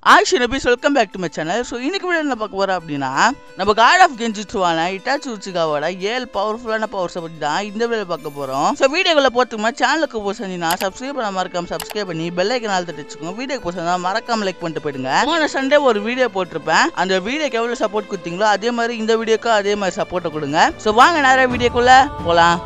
Welcome back to my channel. So இன்னைக்கு video என்ன பார்க்க போகிறோம் அப்படின்னா, நம்ம காட் ஆஃப் கென்ஜுட்சுவான இட்டாச்சி உச்சிகாவோட 7 பவர்ஃபுல்லான பவர்ஸை பற்றி தான் இந்த வீடியோ பார்க்க போகிறோம். ஸோ வீடியோக்குள்ள போகிறதுக்கு சேனலுக்கு போச்சுன்னா சப்ஸ்கிரைப் பண்ண மறக்காம சப்ஸ்கிரைப் பண்ணி பெல் ஐக்கன் அழுத்தி வச்சுக்கோங்க. வீடியோக்கு போச்சுன்னா மறக்காம லைக் பண்ணிட்டு போயிடுங்க. போன சண்டே ஒரு வீடியோ போட்டிருப்பேன். அந்த வீடியோக்கு எவ்வளோ சப்போர்ட் கொடுத்தீங்களோ அதே மாதிரி இந்த வீடியோக்கு அதே மாதிரி சப்போர்ட்டை கொடுங்க. ஸோ வாங்க நிறைய வீடியோக்குள்ள போகலாம்.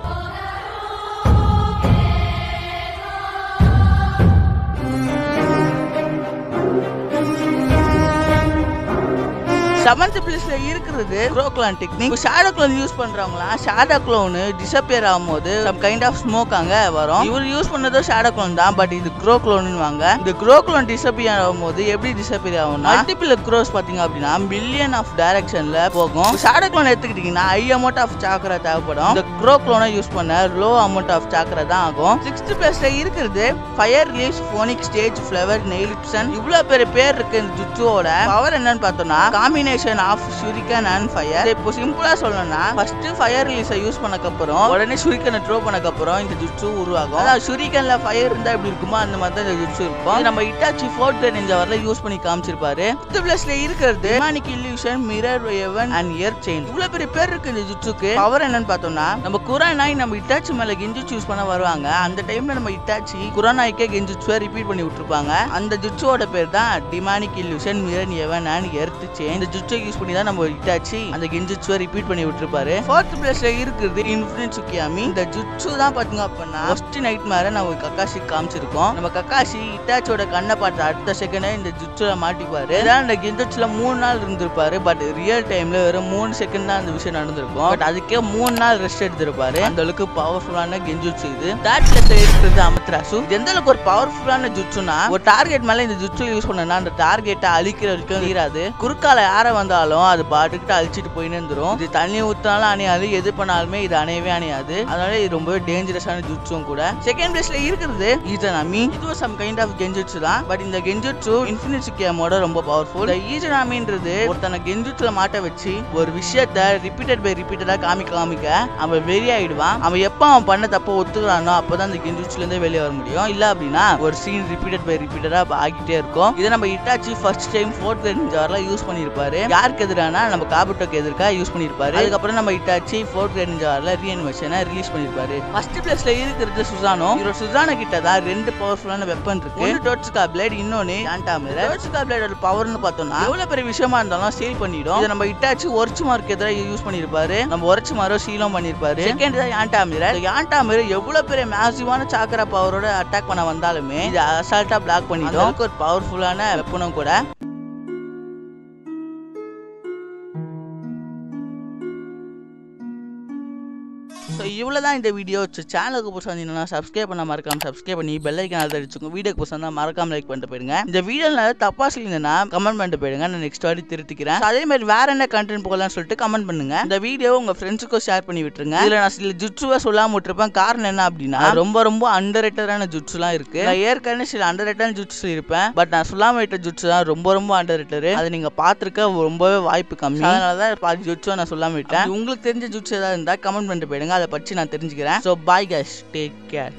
செவன்த் பிளேஸ்ல இருக்கிறது crow clone technique. Shadow clone use பண்றவங்களா ஷேடோ க்ளோன் டிசப்பியர் ஆகும்போது சம் கைண்ட் ஆஃப் ஸ்மோக் அங்க வரும். இவர் யூஸ் பண்ணதோ ஷேடோ க்ளோன் தான், பட் இது க்ரோ க்ளோன் வாங்க. இந்த க்ரோ க்ளோன் டிசப்பியர் ஆகும்போது எப்படி டிசப்பியர் ஆகும்னா, மல்டிபிள் க்ரோஸ் பாத்தீங்க அப்படின்னா மில்லியன் ஆஃப் டைரக்ஷன்ல போகும். ஷேடோ க்ளோன் எடுத்துக்கிட்டீங்கன்னா ஹை அமௌண்ட் ஆஃப் சாக்கரா தேவைப்படும். இந்த க்ரோ க்ளோனை யூஸ் பண்ண லோ அமௌண்ட் ஆஃப் சாக்கரா தான் ஆகும். 6th பிளேஸ்ல இருக்கிறது fire release phoenix stage flower nail crimson. இவ்வளவு பெரிய பேர் இருக்கு இந்த ஜுட்சுவோட பவர் என்னன்னு பார்த்தோம்னா combination of shuriken and fire. இப்போ சிம்பிளா சொல்லணும்னா ஃபர்ஸ்ட் ஃபயர் ரிலீஸை யூஸ் பண்ணதுக்கு அப்புறம் உடனே ஷூரிகனை த்ரோ பண்ணதுக்கு அப்புறம் இந்த ஜுட்சு உருவாகும். அதாவது ஷூரிகன்ல ஃபயர் இருந்தா எப்படி இருக்குமோ அந்த மாதிரி தான் இந்த ஜுட்சு இருக்கும். நம்ம இட்டாச்சி 4th நிஞ்சா வரல யூஸ் பண்ணி காமிச்சிருப்பாரு. 5th பிளேஸ்ல இருக்கிறது demonic illusion mirror heaven and earth chain. இவ்வளவு பெரிய பேர் இருக்கு இந்த ஜுட்சுக்கு. பவர் என்னன்னு பார்த்தோம்னா, நம்ம குரானாய் நம்ம இட்டாச்சி மேல கெஞ்சுச்சு யூஸ் பண்ண வருவாங்க. அந்த டைம்ல நம்ம இட்டாச்சி குரானாய்க்கே கெஞ்சுச்சுவை ரிப்பீட் பண்ணி விட்டுருப்பாங்க. அந்த ஜுட்சுவோட பேர் தான் demonic illusion mirror heaven and earth chain. இந்த ஜுட்சு யூஸ் பண்ணி தான் நம்ம இட்டாச்சி அந்த கெஞ்சுச்சுவை ரிப்பீட் பண்ணி விட்டுருப்பாரு. 4th பிளேஸ்ல இருக்குது இன்ஃபினிட் சுக்கியாமி. இந்த ஜுட்சு தான் பாத்தீங்க அப்படின்னா ஃபர்ஸ்ட் நைட் மேல நம்ம கக்காஷி காமிச்சிருக்கோம். நம்ம கக்காஷி இட்டாச்சியோட கண்ணை பார்த்த அடுத்த செகண்டே இந்த ஜுட்சுல மாட்டிப்பாரு. இந்த கெஞ்சுச்சுல 3 நாள் இருந்திருப்பாரு. பட் ரியல் டைம்ல வெறும் 3 செகண்ட் தான் அந்த விஷயம் நடந்திருக்கும். பட் அதுக்கே 3 நாள் ரெஸ்ட் எடுத்திருப்பாரு. அந்த அளவுக்கு பவர்ஃபுல்லான கெஞ்சுச்சு இது. 3rd பிளேஸ்ல இருக்கிறது அமத்ராசு. இது எந்த அளவுக்கு ஒரு பவர்ஃபுல்லான ஜுட்சுனா, ஒரு டார்கெட் மேல இந்த ஜுட்சு யூஸ் பண்ணா அந்த டார்கெட்டை அழிக்கிற வரைக்கும் தீராது. குறுக்கால யார வந்தாலும் அது பாட்டுக்கிட்ட அழிச்சிட்டு போயின்னு இருந்துரும். இது தண்ணி ஊத்தினாலும் அணையாது, எது பண்ணாலுமே இது அணையவே அணையாது. அதனால இது ரொம்பவே டேஞ்சரஸான ஜுட்சும் கூட. 2nd பிளேஸ்ல இருக்கிறது ஈஜனாமி. இது சம் கைண்ட் ஆஃப் கெஞ்சுட்சு தான். பட் இந்த கெஞ்சுட்சு இன்ஃபினிட் சுக்கியாமோட ரொம்ப பவர்ஃபுல். இந்த ஈஜனாமின்றது ஒருத்தனை கெஞ்சுட்சுல மாட்ட வச்சு ஒரு விஷயத்த ரிப்பீட்டடா காமிக்க அவன் வெறி ஆயிடுவான். அவன் எப்ப அவன் பண்ண தப்ப ஒத்துக்கிறானோ அப்பதான் அந்த கெஞ்சுட்சுல இருந்து வெளியே வர முடியும். இல்ல அப்படின்னா ஒரு சீன் ரிப்பீட்டடா ஆகிட்டே இருக்கும். இதை நம்ம இட்டாச்சி ஃபர்ஸ்ட் டைம் 4th நிஞ்சால யூஸ் பண்ணிருப்பாரு. யாருக்கு எதிரானா நம்ம காபுட்டோக்கு எதிர்க்கா யூஸ் பண்ணிருப்பாரு. அதுக்கப்புறம் நம்ம இட்டாச்சி 4th நிஞ்சால ரீஅனிமேஷனை ரிலீஸ் பண்ணிருப்பாரு. ஃபர்ஸ்ட் பிளேஸ்ல இருக்கிறது சுசானோ. இவரோட சுசானோ கிட்ட தான் 2 பவர்ஃபுல்லான வெப்பன் இருக்கு. ஒன்னு டோட்சுகா பிளேட், இன்னொன்னு ஆண்டாமிரர். டோட்சுகா பிளேடோட பவர்னு பார்த்தோம்னா எவ்வளவு பெரிய விஷயமா இருந்தாலும் சீல் பண்ணிடும். இதை நம்ம இட்டாச்சி ஒர்ச்சுமார்க்கு எதிராக யூஸ் பண்ணிருப்பாரு. நம்ம ஒர்ச்சுமாரோ சீலும் பண்ணிருப்பாரு. செகண்ட் தான் ஆண்டாமிரர். ஆண்டாமிரர் எவ்வளவு பெரிய மேசிவான சாக்கரா பவரோட அட்டாக் பண்ண வந்தாலுமே இது அசால்ட்டா பிளாக் பண்ணிடும். ஒரு பவர்ஃபுல்லான வெப்பனும் கூட. ஸோ இவ்வளோதான் இந்த வீடியோ. சேனலுக்கு புதுசாக இருந்தீங்கன்னா சப்ஸ்கிரைப் பண்ண மறக்காம சப்ஸ்கிரைப் பண்ணி பெல் ஐக்கன் அழுத்திச்சுங்க. வீடியோக்கு புதுசாக இருந்தால் மறக்காம லைக் பண்ணிட்டு போயிடுங்க. இந்த வீடியோவில் தப்பா சொல்லியிருந்தேன்னா கமெண்ட் பண்ணிட்டு போயிடுங்க. நான் நெக்ஸ்ட் வாட்டி திருத்திக்கிறேன். அதே மாதிரி வேற என்ன கண்டென்ட் போகலாம்னு சொல்லிட்டு கமெண்ட் பண்ணுங்க. இந்த வீடியோ உங்க ஃப்ரெண்ட்ஸுக்கும் ஷேர் பண்ணி விட்டுருங்க. இதில் நான் சில ஜுட்சுவை சொல்லாம விட்டுருப்பேன். காரணம் என்ன அப்படின்னா ரொம்ப அண்டர் ரேட்டடான ஜுட்சுலாம் இருக்கு. நான் ஏற்கனவே சில அண்டர் ரேட்டான ஜுட்சு இருப்பேன். பட் நான் சொல்லாம விட்ட ஜுட்சு தான் ரொம்ப அண்டர் ரேட்டடு. அதை நீங்க பார்த்துருக்க ரொம்பவே வாய்ப்பு கம்மி. அதனால தான் பாதி ஜுட்சுவை நான் சொல்லாம விட்டேன். உங்களுக்கு தெரிஞ்ச ஜுட்சு ஏதாவது இருந்தால் கமெண்ட் பண்ணிட்டு போயிடுங்க. அதை பற்றி நான் தெரிஞ்சுக்கிறேன். So bye guys, take care.